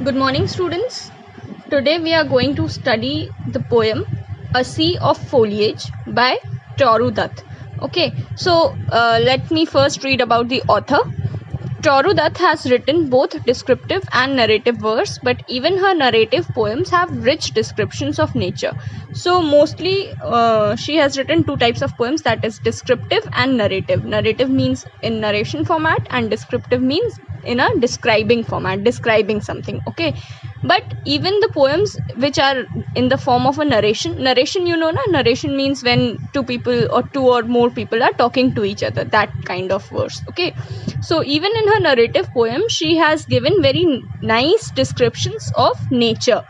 Good morning, students. Today we are going to study the poem A Sea of Foliage by Toru Dutt. Okay, so let me first read about the author. Toru Dutt has written both descriptive and narrative verse, but even her narrative poems have rich descriptions of nature. So mostly she has written two types of poems, that is descriptive and narrative. Narrative means in narration format and descriptive means in a describing format, describing something. Okay, but even the poems which are in the form of a narration, you know, narration means when two people or two or more people are talking to each other, that kind of verse. Okay, so even in her narrative poem she has given very nice descriptions of nature.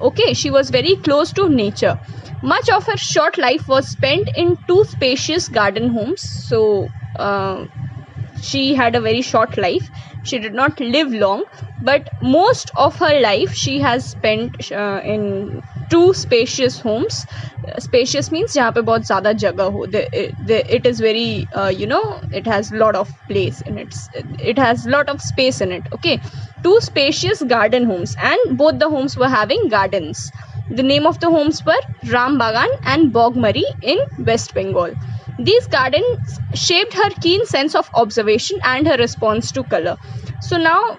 Okay, she was very close to nature. Much of her short life was spent in two spacious garden homes. So she had a very short life. She did not live long, but most of her life she has spent in two spacious homes. Spacious means जहाँ पे बहुत ज़्यादा जगह हो. It is very it has lot of place in it. It has lot of space in it. Okay, two spacious garden homes, and both the homes were having gardens. The name of the homes were Ram Bagan and Bogmari in West Bengal. These gardens shaped her keen sense of observation and her response to color. So now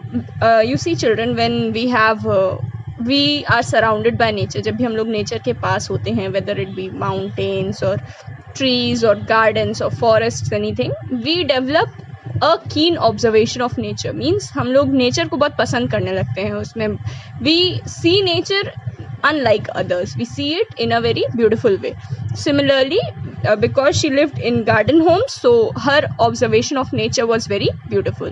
you see children, when we are surrounded by nature, जब भी हम लोग nature के पास होते हैं, whether it be mountains or trees or gardens or forests, anything, we develop a keen observation of nature. Means हम लोग nature को बहुत पसंद करने लगते हैं. उसमें we see nature unlike others. We see it in a very beautiful way. Similarly, because she lived in garden homes, so her observation of nature was very beautiful.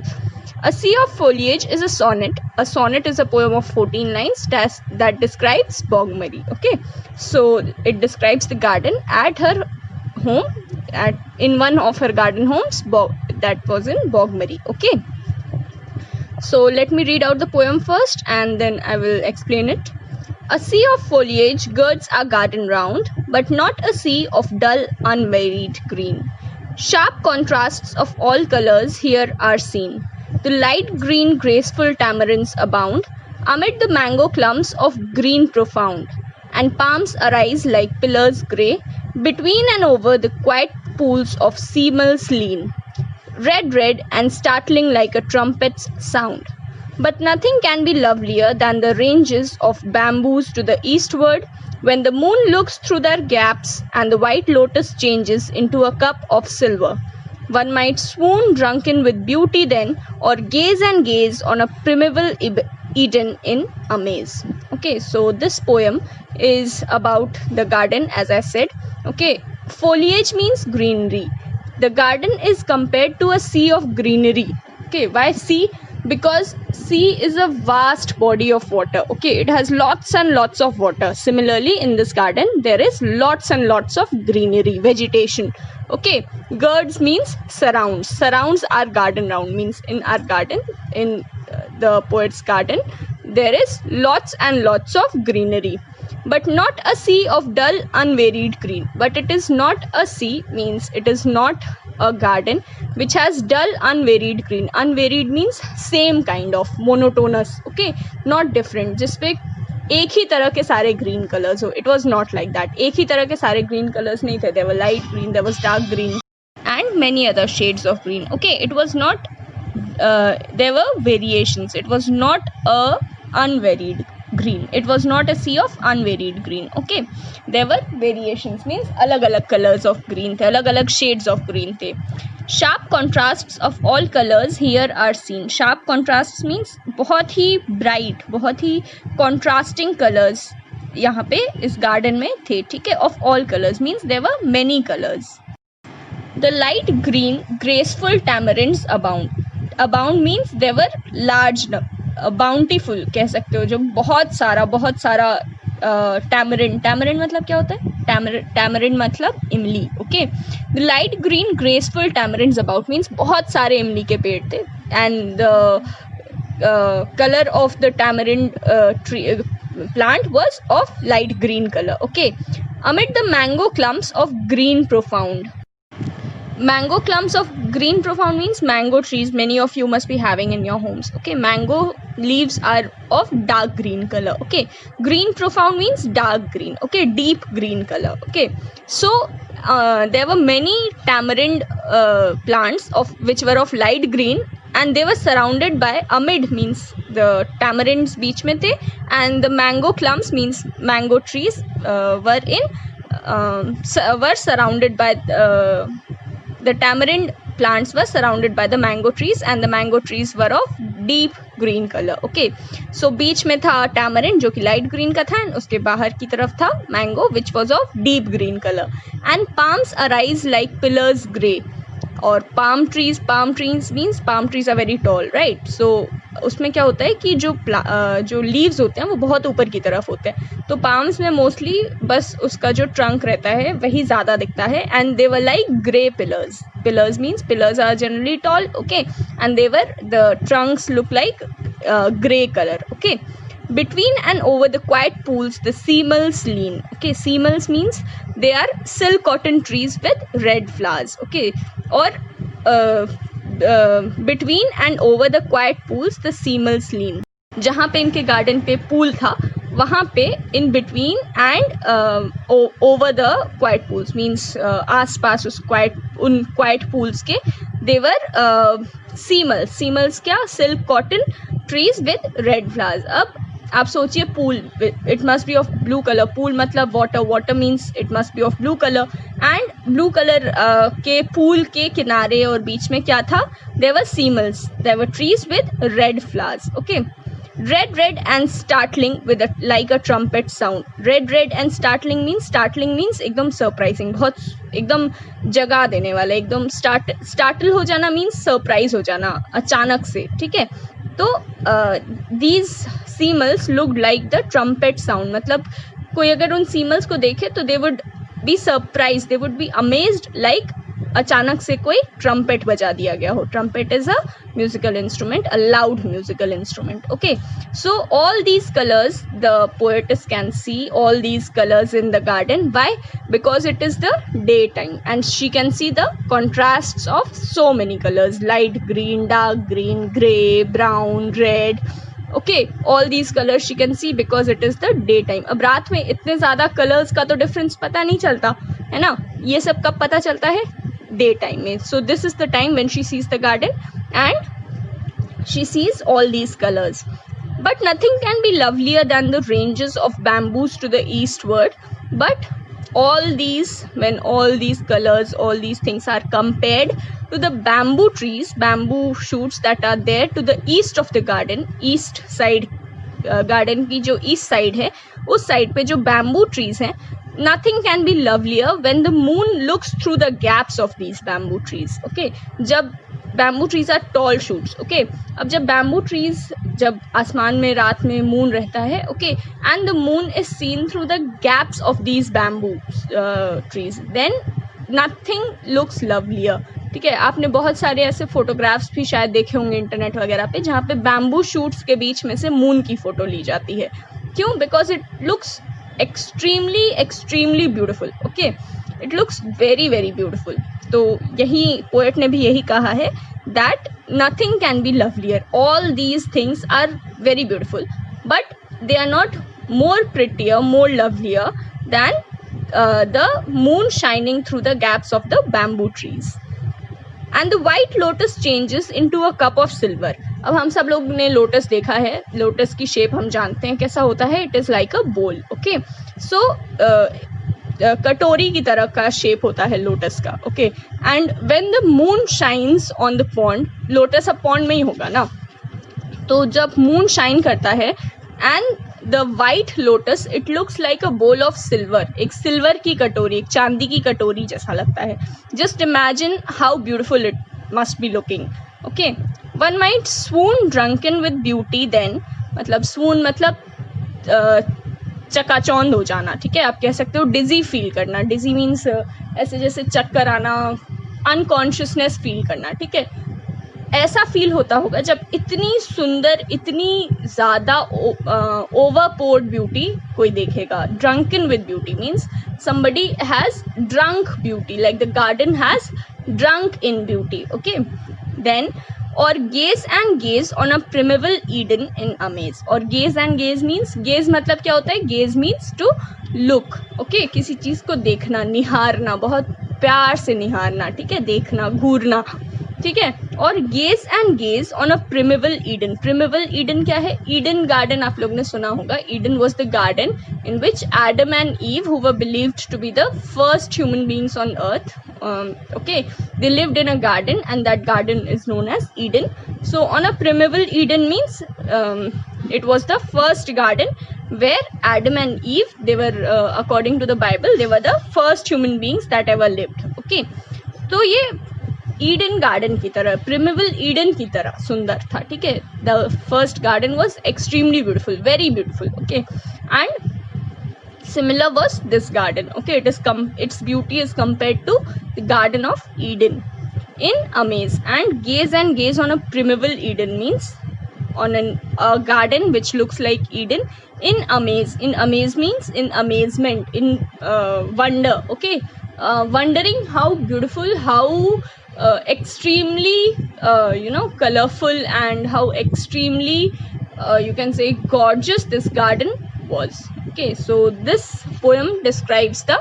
A Sea of Foliage is a sonnet. A sonnet is a poem of 14 lines that describes Bogmari. Okay, so it describes the garden at her home, in one of her garden homes, that was in Bogmari. Okay, so let me read out the poem first and then I will explain it. A sea of foliage girds our garden round, but not a sea of dull, unvaried green. Sharp contrasts of all colours here are seen. The light green, graceful tamarinds abound, amid the mango clumps of green profound, and palms arise like pillars grey, between and over the quiet pools of seamals lean, red and startling like a trumpet's sound. But nothing can be lovelier than the ranges of bamboos to the eastward, when the moon looks through their gaps and the white lotus changes into a cup of silver. One might swoon drunken with beauty then, or gaze and gaze on a primeval Eden in amaze. Okay, so this poem is about the garden, as I said. Okay, foliage means greenery. The garden is compared to a sea of greenery. Okay, why sea? Because sea is a vast body of water. Okay, it has lots and lots of water. Similarly, in this garden there is lots and lots of greenery, vegetation. Okay, girds means surrounds our garden round, means in our garden, in the poet's garden, there is lots and lots of greenery, but not a sea of dull, unvaried green. But it is not a sea means it is not a garden which has dull, unvaried green. Unvaried means same kind of, monotonous. Okay, not different, जिसपे एक ही तरह के सारे green colors हो. It was not like that. एक ही तरह के सारे green colors नहीं थे. There were light green, there was dark green, and many other shades of green. Okay, it was not there were variations. It was not a unvaried green. It was not a sea of unvaried green. Okay, there were variations, means अलग-अलग colors of green थे, अलग-अलग shades of green थे. Sharp contrasts of all colors here are seen. Sharp contrasts means बहुत ही bright, बहुत ही contrasting colors यहाँ पे इस garden में थे. ठीक है, of all colors means there were many colors. The light green, graceful tamarinds abound. Abound means there were large, bountiful कह सकते हो, जो बहुत सारा tamarind मतलब क्या होता है? Tamarind मतलब इमली. Okay, the light green graceful tamarinds about means बहुत सारे इमली के पेड़ थे, and the color of the tamarind tree plant was of light green color. Okay, amid the mango clumps of green profound. Mango clumps of green profound means mango trees. Many of you must be having in your homes. Okay, mango leaves are of dark green color. Okay, green profound means dark green. Okay, deep green color. Okay, so there were many tamarind plants of which were of light green, and they were surrounded by, amid means the tamarinds beech mein the, and the mango clumps means mango trees were surrounded by the tamarind plants were surrounded by the mango trees, and the mango trees were of deep green color. Okay, so बीच में था tamarind जो कि light green का था, and उसके बाहर की तरफ था mango which was of deep green color. And palms arise like pillars grey. और palm trees means palm trees are very tall, right? So उसमें क्या होता है कि जो leaves होते हैं वो बहुत ऊपर की तरफ होते हैं, तो palms में mostly बस उसका जो trunk रहता है वही ज़्यादा दिखता है. And they were like grey pillars. Pillars means pillars are generally tall. Okay, and the trunks look like grey color. Okay, between and over the quiet pools the simals lean. Okay, simals means they are silk cotton trees with red flowers. Okay, or between and over the quiet pools the simals lean. जहाँ पे इनके garden पे pool था वहाँ पे in between and over the quiet pools means आस पास उन quiet pools के they were simals क्या, silk cotton trees with red flowers. अब आप सोचिए pool, it must be of blue colour. Pool मतलब water means it must be of blue colour, and blue colour के pool के किनारे और बीच में क्या था, there were simals, there were trees with red flowers. Okay, red and startling with like a trumpet sound. Red and startling means एकदम surprising, बहुत एकदम जगा देने वाला, एकदम स्टार्टल हो जाना मीन्स सरप्राइज हो जाना अचानक से. ठीक है, तो these simals looked like the trumpet sound, मतलब कोई अगर उन सीमल्स को देखे तो they would be surprise, they would be amazed like अचानक से कोई ट्रम्पेट बजा दिया गया हो. Trumpet is a musical instrument, a loud musical instrument. Okay, so all these colours the poets can see, all these colours in the garden. Why? Because it is the day time and she can see the contrasts of so many colors, light green, dark green, gray, brown, red. Okay, all these colors she can see because it is the day time. अब रात में इतने ज़्यादा colors का तो difference पता नहीं चलता है ना, ये सब कब पता चलता है, डे टाइम में. So this is the time when she sees the garden and she sees all these colors. But nothing can be lovelier than the ranges of bamboos to the eastward. But when all these colors, all these things are compared to the bamboo trees, bamboo shoots that are there to the east of the garden, east side, garden की जो east side है उस side पे जो bamboo trees हैं, nothing can be lovelier when the moon looks through the gaps of these bamboo trees. Okay, जब bamboo trees are tall shoots. Okay, अब जब bamboo trees, जब आसमान में रात में moon रहता है, okay, and the moon is seen through the gaps of these bamboo trees, then nothing looks lovelier. ठीक है, आपने बहुत सारे ऐसे फोटोग्राफ्स भी शायद देखे होंगे इंटरनेट वगैरह पे जहाँ पे बैम्बू शूट्स के बीच में से मून की फोटो ली जाती है. क्यों? Because it looks extremely beautiful. Okay, it looks very beautiful. तो यही पोएट ने भी यही कहा है that nothing can be lovelier. All these things are very beautiful but they are not more prettier, more lovelier than the moon shining through the gaps of the bamboo trees. And the white lotus changes into a cup of silver. अब हम सब लोग ने lotus देखा है, lotus की shape हम जानते हैं कैसा होता है, इट इज़ लाइक अ बोल. ओके, सो कटोरी की तरह का शेप होता है लोटस का. Okay, and when the moon shines on the pond, lotus अब पॉन्ड में ही होगा ना, तो जब मून शाइन करता है and the white lotus, it looks like a bowl of silver, एक सिल्वर की कटोरी, एक चांदी की कटोरी जैसा लगता है. Just imagine how beautiful it must be looking. Okay, one might swoon drunken with beauty then, मतलब स्वून मतलब चकाचौंध हो जाना. ठीक है, आप कह सकते हो डिजी फील करना. डिजी मीन्स ऐसे जैसे चक्कर आना, अनकॉन्शियसनेस फील करना. ठीक है, ऐसा फील होता होगा जब इतनी सुंदर, इतनी ज़्यादा ओवरपोर्ड ब्यूटी कोई देखेगा. Drunken with beauty means somebody has drunk beauty, like the garden has drunk in beauty. Okay, then और gaze and gaze on a primeval Eden in amaze. और gaze and gaze means, gaze मतलब क्या होता है, gaze means to look. Okay, किसी चीज को देखना, निहारना, बहुत प्यार से निहारना, ठीक है, देखना, घूरना, ठीक है. और gaze and gaze on a primeval Eden. primeval Eden क्या है? ईडन गार्डन आप लोग ने सुना होगा. Eden was the garden in which Adam and Eve, who were believed to be the first human beings on earth, okay, they lived in a garden and that garden is known as Eden. So on a primeval Eden means it was the first garden where Adam and Eve, they were according to the Bible, they were the first human beings that ever lived. Okay, तो ये Eden garden की तरह, प्रिमेवल Eden की तरह सुंदर था, ठीक है. The first garden was extremely beautiful, very beautiful. Okay, and similar was this garden. Okay, its beauty is compared to the garden of Eden in amaze. And gaze on a primeval Eden means on a garden which looks like Eden in amaze. In amaze means in amazement, in wonder. Okay, wondering how beautiful, how extremely colorful, and how extremely you can say gorgeous this garden was. Okay, so this poem describes the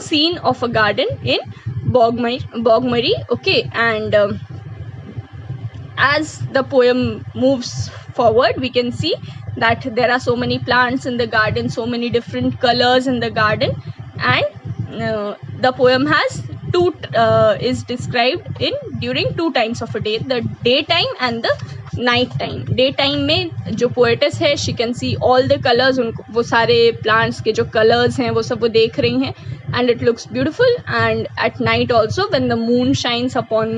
scene of a garden in Bogmari. Okay, and as the poem moves forward, we can see that there are so many plants in the garden, so many different colors in the garden, and the poem has is described in during 2 times of a day, the daytime and the night time. Day time में जो poetess है, she can see all the colours, उनको वो सारे plants के जो colours हैं वो सब वो देख रही हैं, and it looks beautiful. And at night also when the moon shines upon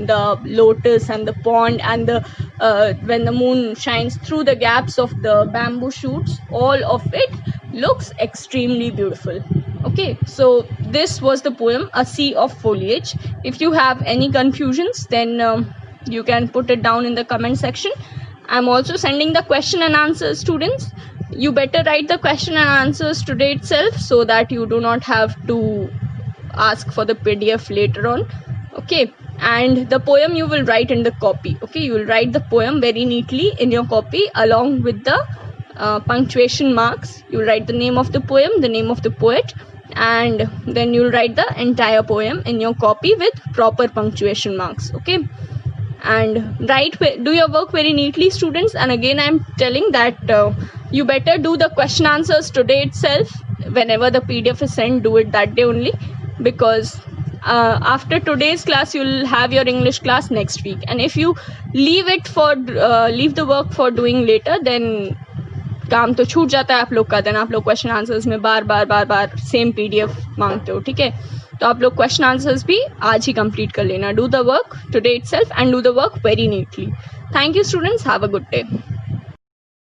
the lotus and the pond, and when the moon shines through the gaps of the bamboo shoots, all of it looks extremely beautiful. Okay, so this was the poem A Sea of Foliage. If you have any confusions, then you can put it down in the comment section. I'm also sending the question and answers, students. You better write the question and answers today itself so that you do not have to ask for the PDF later on. Okay, and the poem you will write in the copy. Okay, you will write the poem very neatly in your copy along with the punctuation marks. You will write the name of the poem, the name of the poet, and then you will write the entire poem in your copy with proper punctuation marks. Okay, and do your work very neatly, students. And again, I'm telling that you better do the question answers today itself. Whenever the PDF is sent, do it that day only, because after today's class you'll have your English class next week, and if you leave the work for doing later, then काम तो छूट जाता है आप लोग का. Then आप लोग क्वेश्चन आंसर्स में बार बार सेम PDF मांगते हो, ठीक है. तो आप लोग क्वेश्चन आंसर्स भी आज ही कंप्लीट कर लेना. Do the work today itself and do the work very neatly. Thank you students, have a good day.